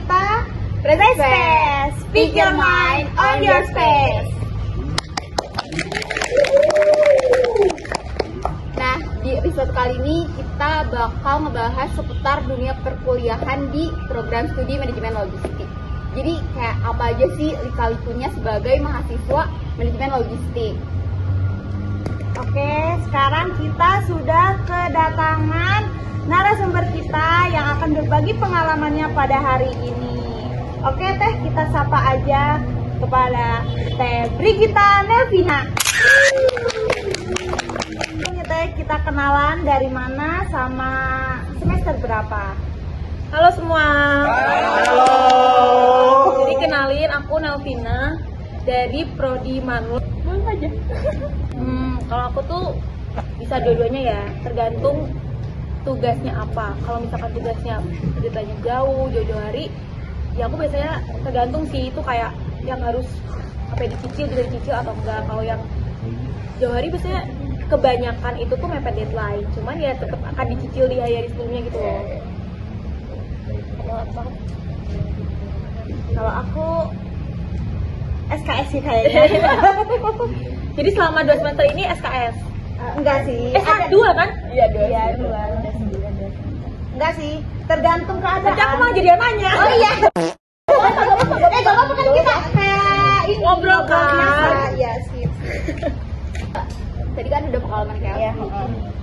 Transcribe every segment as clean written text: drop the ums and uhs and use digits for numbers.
kita Reza Space, speak your mind on your space. Nah, di episode kali ini kita bakal ngebahas seputar dunia perkuliahan di program studi manajemen logistik. Jadi kayak apa aja sih lika-likunya sebagai mahasiswa manajemen logistik. Oke, sekarang kita sudah kedatangan narasumber kita yang akan berbagi pengalamannya pada hari ini. Oke Teh, kita sapa aja kepada Teh Brigita Nelvina. Ini Teh, kita kenalan dari mana sama semester berapa? Halo semua. Halo. Jadi kenalin, aku Nelvina dari Prodi Manul. Boleh aja. Kalau aku tuh bisa dua-duanya ya, tergantung tugasnya apa. Kalau misalkan tugasnya ceritanya jauh-jauh hari, ya aku biasanya tergantung sih, itu kayak yang harus apa ya, dicicil juga dicicil atau enggak. Kalau yang jauh hari biasanya kebanyakan itu tuh mepet deadline, cuman ya tetap akan dicicil di hari sebelumnya gitu loh. Kalau aku SKS sih kayaknya. Jadi selama 2 semester ini SKS? Enggak sih. Dua kan? Iya, dua. Enggak sih, tergantung keadaan. Nanti aku mau jadi apanya? Oh iya. Gak apa-apa kan kita kayak ini Ngobrol kan? Iya sih. Tadi kan udah pengalaman kayak Iya.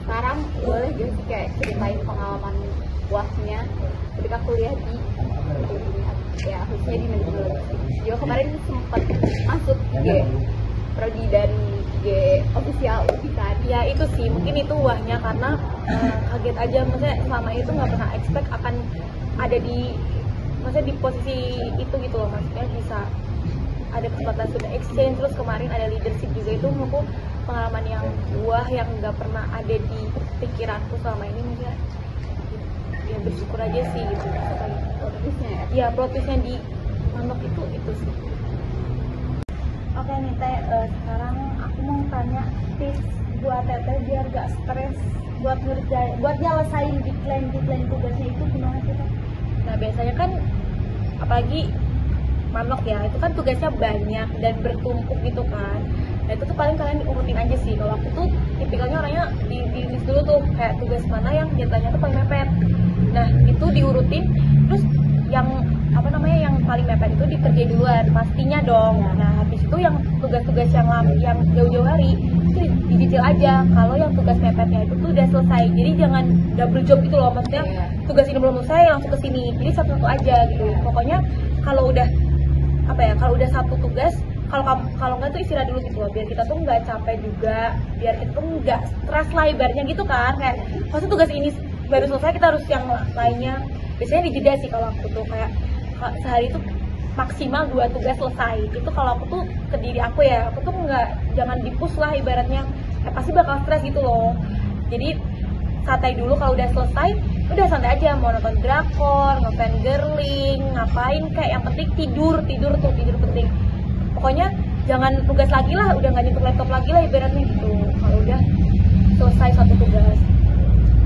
Sekarang boleh gak sih kayak ceritain pengalaman puasnya ketika kuliah di ya khususnya di manajemen logistik. Yo kemarin sempat masuk IG Prodi dan IG official kan. Ya itu sih, mungkin itu wahnya karena kaget aja, maksudnya selama itu nggak pernah expect akan ada di, maksudnya di posisi itu gitu loh, maksudnya bisa ada kesempatan sudah exchange, terus kemarin ada leadership juga. Itu menurutku pengalaman yang wah, yang nggak pernah ada di pikiranku selama ini. Mungkin ya bersyukur aja sih gitu. Ya plotnya di Manok itu sih. Oke nih Teh, sekarang aku mau tanya tips buat Teteh biar gak stres buat nyelesain deadline tugasnya itu gimana sih Teh? Nah biasanya kan apalagi Manok ya, itu kan tugasnya banyak dan bertumpuk gitu kan. Nah itu tuh paling kalian diurutin aja sih. Kalau aku tuh tipikalnya orangnya di list dulu tuh, kayak tugas mana yang deadline-nya tuh paling mepet. Nah itu diurutin, terus yang yang paling mepet itu dikerjain duluan pastinya dong. Nah habis itu yang tugas-tugas yang jauh-jauh hari itu dicicil aja. Kalau yang tugas mepetnya itu tuh udah selesai, jadi jangan double job gitu loh, maksudnya tugas ini belum selesai langsung ke sini, jadi satu-satu aja gitu. Pokoknya kalau udah kalau udah satu tugas, kalau nggak tuh istirahat dulu gitu loh, biar kita tuh nggak capek juga, biar kita tuh nggak stres lah ibaratnya gitu kan. Kayak masa tugas ini baru selesai kita harus yang lainnya. Biasanya dijeda sih kalau aku tuh, kayak sehari itu maksimal 2 tugas selesai. Itu kalau aku tuh ke diri aku ya, aku tuh jangan dipus lah ibaratnya, pasti bakal stres gitu loh. Jadi santai dulu, kalau udah selesai udah santai aja, mau nonton drakor, ngefan girling, ngapain, kayak yang penting tidur penting. Pokoknya jangan tugas lagi lah, udah nggak nyentuh laptop lagi lah ibaratnya gitu kalau udah selesai satu tugas.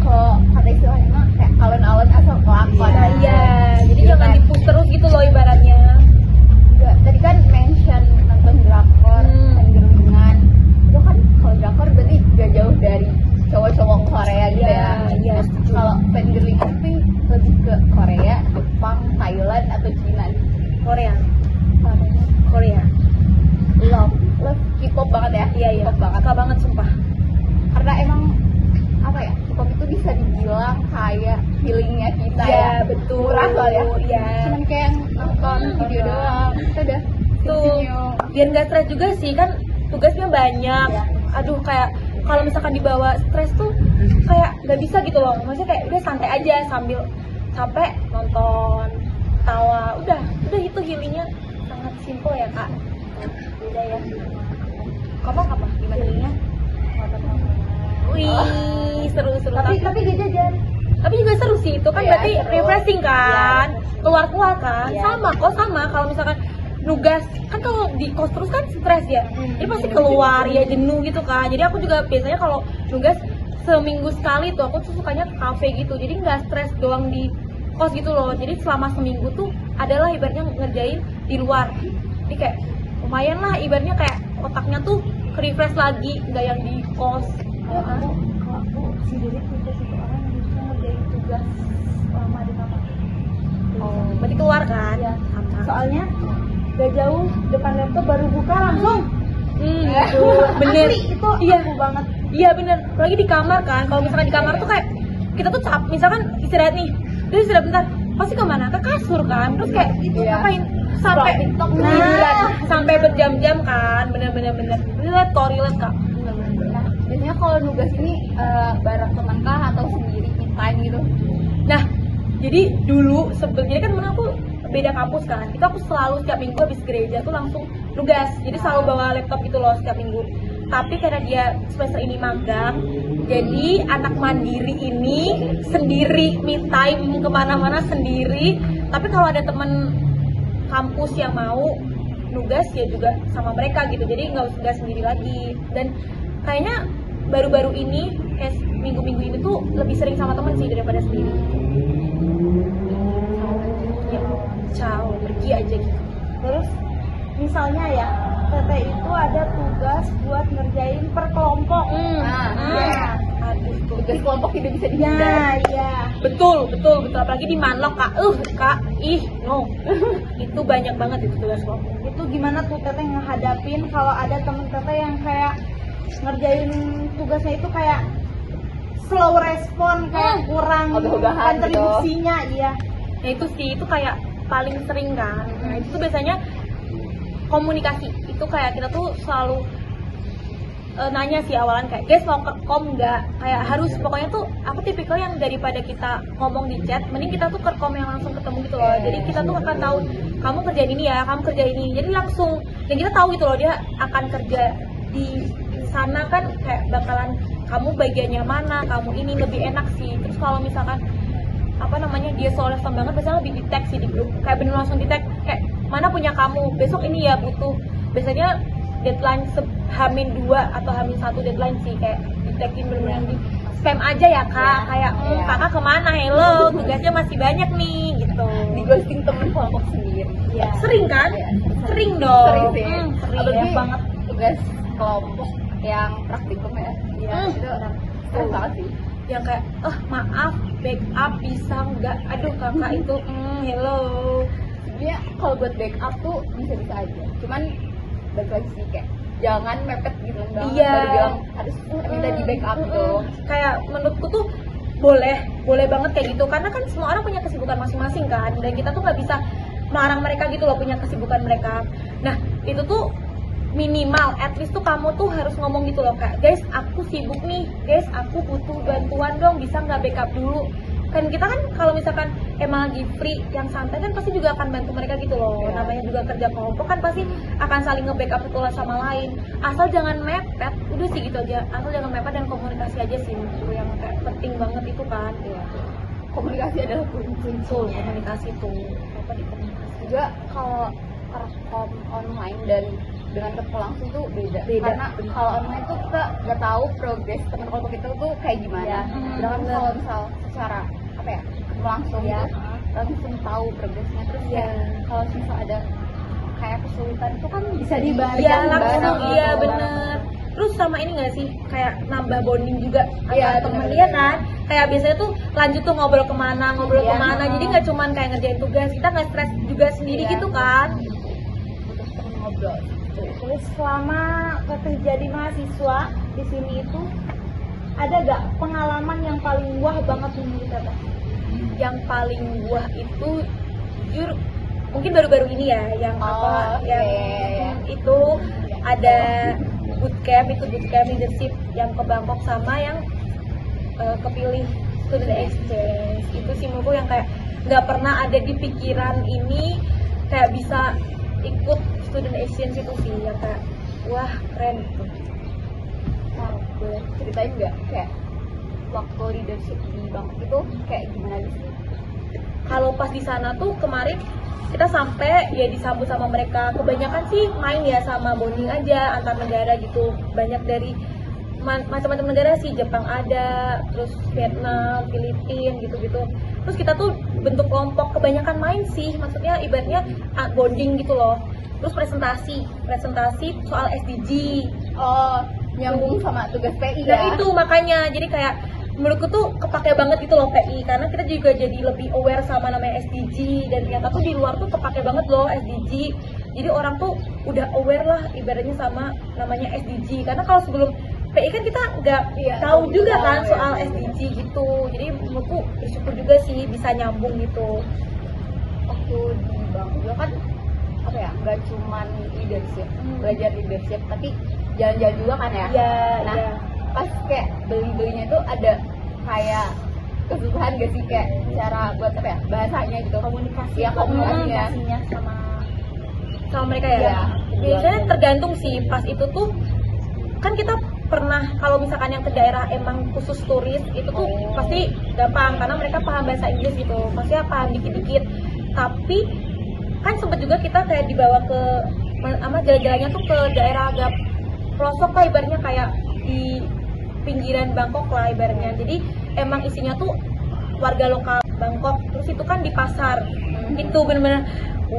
Kalau kata istilahnya mah kayak alon-alon asal kelakon. Nah, iya, jadi jangan dipus terus gitu loh ibaratnya. Tadi kan mention nonton drakor, fan-girlingan. Itu kan kalau drakor berarti gak jauh dari cowok-cowok Korea gitu ya. Iya. Kalau fan-girling tapi lebih ke Korea, Jepang, Thailand atau Cina? Korea. Love K-pop banget ya. Iya. K-pop banget. Suka banget sumpah. Karena emang K-pop itu bisa dibilang kayak feelingnya kita ya. Betul. Murah soalnya. Iya. Cuman kayak nonton video doang, kita udah Tuh, biar nggak stres juga sih, kan tugasnya banyak. Aduh, kayak kalau misalkan dibawa stres tuh kayak nggak bisa gitu loh. Maksudnya kayak udah santai aja sambil capek nonton, tawa, udah itu healingnya sangat simple ya kak. Beda ya. Kamu apa? Gimana healingnya? Wih, seru. Tapi dia jajan. Tapi juga seru sih, itu kan berarti refreshing kan, keluar kan. Sama kalau misalkan nugas kan, kalau di kos terus kan stres ya, jadi pasti keluar ya, jenuh gitu kan. Jadi aku juga biasanya kalau nugas seminggu sekali tuh aku tuh sukanya ke kafe gitu, jadi nggak stres doang di kos gitu loh. Jadi selama seminggu tuh adalah ibaratnya ngerjain di luar. Jadi kayak lumayan lah ibaratnya kayak otaknya tuh refresh lagi, nggak yang di kos. Kalau aku sendiri tipe orang yang bisa ngerjain tugas lama di kamar. Oh, berarti keluar kan? Iya. Sama. Soalnya gak jauh depan laptop baru buka langsung. Gitu. Bener. Asli, itu Iya. aku banget. Iya bener. Apalagi di kamar kan. Kalau misalkan di kamar tuh kayak kita tuh misalkan istirahat nih, terus istirahat bentar, pasti kemana? Ke kasur kan. Terus kayak itu Iya. ngapain? Sampai TikTok tuh nah, hiburan. sampai berjam-jam kan. Bener-bener relate kak. Nah, biasanya kalau nugas ini bareng teman kah atau sendiri me time gitu? Nah, jadi dulu sebelumnya kan mana aku beda kampus kan, itu aku selalu setiap minggu habis gereja tuh langsung nugas, jadi selalu bawa laptop gitu loh setiap minggu. Tapi karena dia semester ini magang, jadi anak mandiri ini sendiri me time kemana-mana sendiri. Tapi kalau ada temen kampus yang mau nugas ya juga sama mereka gitu, jadi nggak sendiri lagi. Dan kayaknya baru-baru ini kayak minggu-minggu ini tuh lebih sering sama temen sih daripada sendiri. Ya, ciao, pergi aja gitu. Terus misalnya ya, Teteh itu ada tugas buat ngerjain per kelompok. Iya. Aduh tuh. Tugas kelompok tidak bisa Ya, dihindari. iya. Betul. Apalagi di Manlok kak, kak, no. Itu banyak banget itu tugas kelompok. Itu gimana tuh Teteh ngehadapin kalau ada temen Teteh yang kayak ngerjain tugasnya itu kayak slow respon, kayak kurang Ogah-ogahan gitu. kontribusinya, iya. Nah itu sih, itu kayak paling sering kan. Nah itu tuh biasanya komunikasi. Itu kayak kita tuh selalu nanya sih awalan kayak, guys mau kerkom nggak? Kayak harus, pokoknya tuh aku tipikal yang daripada kita ngomong di chat, mending kita tuh kerkom yang langsung ketemu gitu loh. Jadi kita tuh akan tahu, kamu kerjain ini ya, kamu kerjain ini. Jadi langsung, dan kita tahu gitu loh dia akan kerja di sana kan kayak bakalan kamu bagiannya mana, kamu ini lebih enak sih. Terus kalau misalkan apa namanya dia soal respon banget, biasanya lebih di tag sih di grup, kayak bener langsung di tag kayak mana punya kamu besok ini ya butuh. Biasanya deadline Hamin 2 atau Hamin 1 deadline sih, kayak di tagin bener-bener di spam aja ya kak, kayak kakak kemana, hello tugasnya masih banyak nih gitu. Di ghosting temen kelompok sendiri. Iya. Sering kan? Iya. Sering dong. Sering sih. Sering Apalagi banget. tugas kelompok yang praktikum ya. Iya. Itu stres banget sih. Yang kayak maaf backup bisa nggak, aduh kakak itu hello. Sebenarnya kalau buat backup tuh bisa-bisa aja. Cuman balik lagi sih kayak jangan mepet gitu banget. Iya. Baru bilang harus minta di backup gitu. Kayak menurutku tuh boleh banget kayak gitu, karena kan semua orang punya kesibukan masing-masing kan, dan kita tuh nggak bisa melarang mereka gitu loh punya kesibukan mereka. Nah itu tuh minimal at least tuh kamu tuh harus ngomong gitu loh kayak, guys aku sibuk nih, guys aku butuh bantuan dong, bisa nggak backup dulu. Kan kita kan kalau misalkan emang lagi free yang santai kan pasti juga akan bantu mereka gitu loh. Namanya juga kerja kelompok kan pasti akan saling nge-backup satu sama lain. Asal jangan mepet, udah sih gitu aja. Asal jangan mepet dan komunikasi aja sih menurutku yang kayak penting banget itu kan. Iya. Komunikasi adalah kunci. Betul, komunikasi tuh. Apa di komunikasi? Juga kalau rekom online dan dengan ketemu langsung tuh beda. Karena kalau online tuh kita nggak tahu progres teman kelompok itu tuh kayak gimana. Sedangkan kalau misal secara apa ya ketemu langsung Ya. tuh langsung tahu progresnya. Terus ya kalau misal ada kayak kesulitan itu kan bisa dibahas. Iya langsung, iya bener. Terus sama ini nggak sih kayak nambah bonding juga Iya, antar temen bener. dia kan. Kayak biasanya tuh lanjut tuh ngobrol kemana, jadi nggak cuman kayak ngerjain tugas, kita nggak stres juga sendiri Iya. gitu kan. Terus temen ngobrol. Terus selama Teteh jadi mahasiswa di sini itu ada gak pengalaman yang paling wah banget menurut Teteh? Yang paling wah itu jujur mungkin baru-baru ini ya, yang yang itu ada bootcamp leadership yang ke Bangkok sama yang kepilih student exchange. Itu sih menurutku yang kayak nggak pernah ada di pikiran ini kayak bisa ikut student exchange itu sih, yang kayak wah keren gitu. Nah, boleh ceritain nggak kayak waktu leadership di Bangkok itu kayak gimana sih? Kalau pas di sana tuh kemarin kita sampai ya disambut sama mereka, kebanyakan sih main ya sama bonding aja antar negara gitu, banyak dari macam-macam negara sih, Jepang ada, terus Vietnam, Filipina gitu-gitu. Terus kita tuh bentuk kelompok, kebanyakan main sih, maksudnya ibaratnya bonding gitu loh. Terus presentasi soal SDG. Oh, nyambung sama tugas PI Nah ya. itu makanya, jadi kayak menurutku tuh kepake banget gitu loh PI, karena kita juga jadi lebih aware sama namanya SDG, dan ternyata tuh di luar tuh kepake banget loh SDG. Jadi orang tuh udah aware lah ibaratnya sama namanya SDG, karena kalau sebelum PI kan kita nggak tahu juga kan soal SDG gitu. Jadi menurutku bersyukur juga sih bisa nyambung gitu. Waktu di bank juga kan apa ya, nggak cuman leadership, belajar leadership, tapi jalan-jalan juga kan ya. Iya, Nah, iya. pas kayak beli-belinya itu ada kayak kesusahan gak sih, kayak cara buat apa ya, bahasanya gitu, komunikasi ya, komunikasinya. komunikasinya Sama mereka ya. Iya. Biasanya tergantung sih, pas itu tuh kan kita pernah kalau misalkan yang ke daerah emang khusus turis itu tuh pasti gampang karena mereka paham bahasa Inggris gitu, maksudnya paham dikit-dikit. Tapi kan sempat juga kita kayak dibawa ke jalan-jalannya tuh ke daerah agak pelosok lah ibaratnya, kayak di pinggiran Bangkok lah ibaratnya. Jadi emang isinya tuh warga lokal Bangkok, terus itu kan di pasar. Itu bener-bener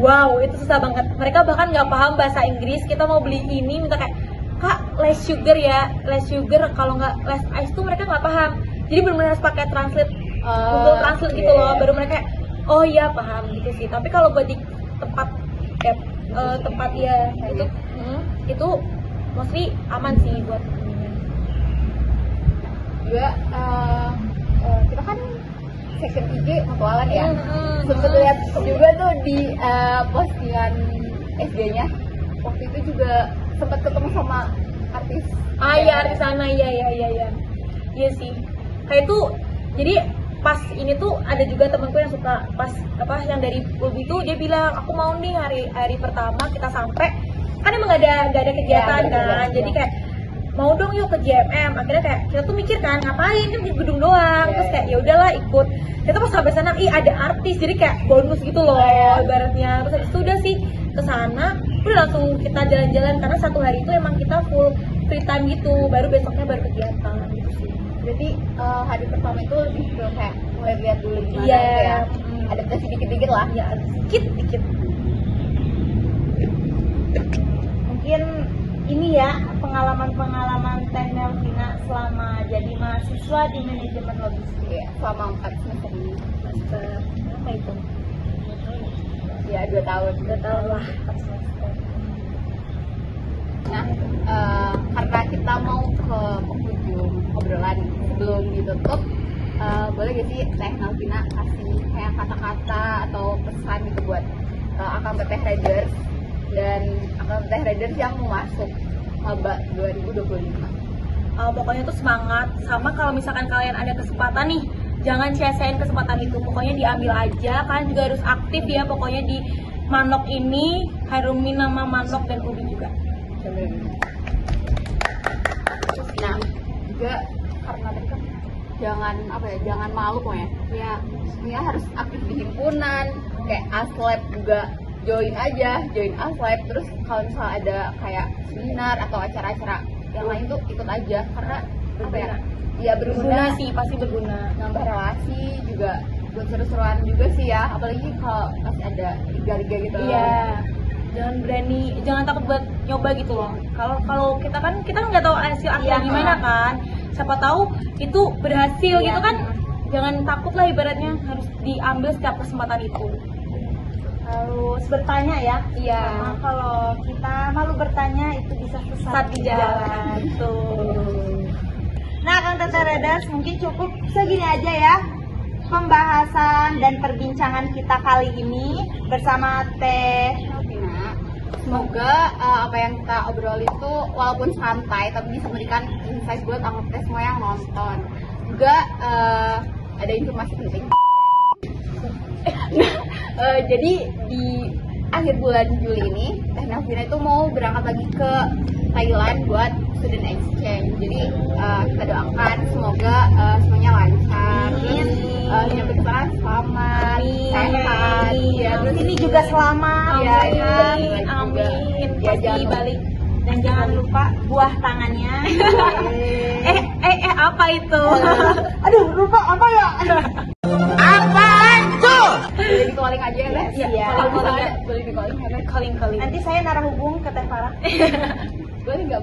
wow, itu susah banget. Mereka bahkan nggak paham bahasa Inggris. Kita mau beli ini minta kayak, Kak, less sugar ya, less sugar, kalau nggak less ice tuh mereka nggak paham. Jadi benar-benar harus pakai translate, Google Translate gitu loh, baru mereka kayak, oh iya paham gitu sih. Tapi kalau buat di tempat tempat ya itu mostly aman sih buat Juga kita kan section IG mutualan ya. Sempet lihat juga tuh di postingan SG-nya. Waktu itu juga sempat ketemu sama artis. iya artis sana, iya sih. Kayak itu jadi pas ini tuh ada juga temanku yang suka pas yang dari Pulbi itu, dia bilang aku mau nih hari pertama kita sampai kan emang gak ada kegiatan kan, jadi kayak mau dong yuk ke JMM. Akhirnya kayak kita tuh mikir kan ngapain, kan di gedung doang, terus kayak ya udahlah ikut. Kita pas sampai sana ada artis, jadi kayak bonus gitu loh ibaratnya. Terus habis itu udah sih ke sana udah langsung kita jalan-jalan, karena satu hari itu emang kita full free time gitu, baru besoknya baru kegiatan gitu sih. Berarti hari pertama itu lebih ke kayak mulai lihat dulu gimana Iya. gitu ya. Adaptasi dikit-dikit lah. Ya dikit. mungkin ini ya pengalaman Teh Melvina selama jadi mahasiswa di manajemen logistik. Iya, selama 4 semester ini. Apa itu? Ya 2 tahun. 2 tahun lah. Nah, karena kita mau ke penghujung obrolan sebelum ditutup, boleh gak sih Teh Melvina kasih kayak kata-kata atau pesan gitu buat akang teteh riders dan akang teteh riders yang mau masuk maba 2025? Pokoknya tuh semangat, sama kalau misalkan kalian ada kesempatan nih, jangan sia-siain kesempatan itu, pokoknya diambil aja. Kalian juga harus aktif ya, pokoknya di Manok ini harumin nama Manok dan Ubi juga. Nah, juga karena tadi kan jangan malu pokoknya. Ya harus aktif di himpunan, kayak Aslab juga join Aslab. Terus kalau misalnya ada kayak seminar atau acara-acara yang lain tuh ikut aja, karena apa ya? Ya Berguna berguna sih, pasti berguna. nambah relasi juga, buat seru-seruan juga sih ya, apalagi kalau masih ada liga-liga gitu. Iya. Jangan takut buat nyoba gitu loh. Kalau kita nggak tahu hasil akhirnya gimana kan. Siapa tahu itu berhasil gitu kan. Jangan takut lah ibaratnya, harus diambil setiap kesempatan itu. Harus bertanya ya. Iya. Karena kalau kita malu bertanya itu bisa sesat di jalan. Tuh. Nah, Kang Teteh Riders, mungkin cukup segini aja ya pembahasan dan perbincangan kita kali ini bersama Teh. Semoga apa yang kita obrolin itu walaupun santai tapi bisa memberikan insight buat anggota semua yang nonton. Juga ada informasi penting. Jadi di akhir bulan Juli ini Teh Melvina itu mau berangkat lagi ke Thailand buat student exchange. Jadi kita doakan semoga semuanya lancar. Terus nyampe ke sana selamat, sehat. Ya, terus Ini juga selamat. Iya, Amin. ya, Pasti jangan balik. Dan jangan lupa buah tangannya. Apa itu? Aduh, lupa apa ya? Boleh di calling aja ya guys. Iya. Kalau ada boleh di calling ya guys. Calling. Nanti saya narah hubung ke Teh Farah. Boleh nggak?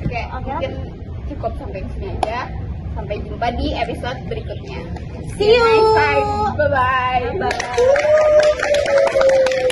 Oke, mungkin cukup sampai sini aja. Sampai jumpa di episode berikutnya. See you. Next time. Bye bye.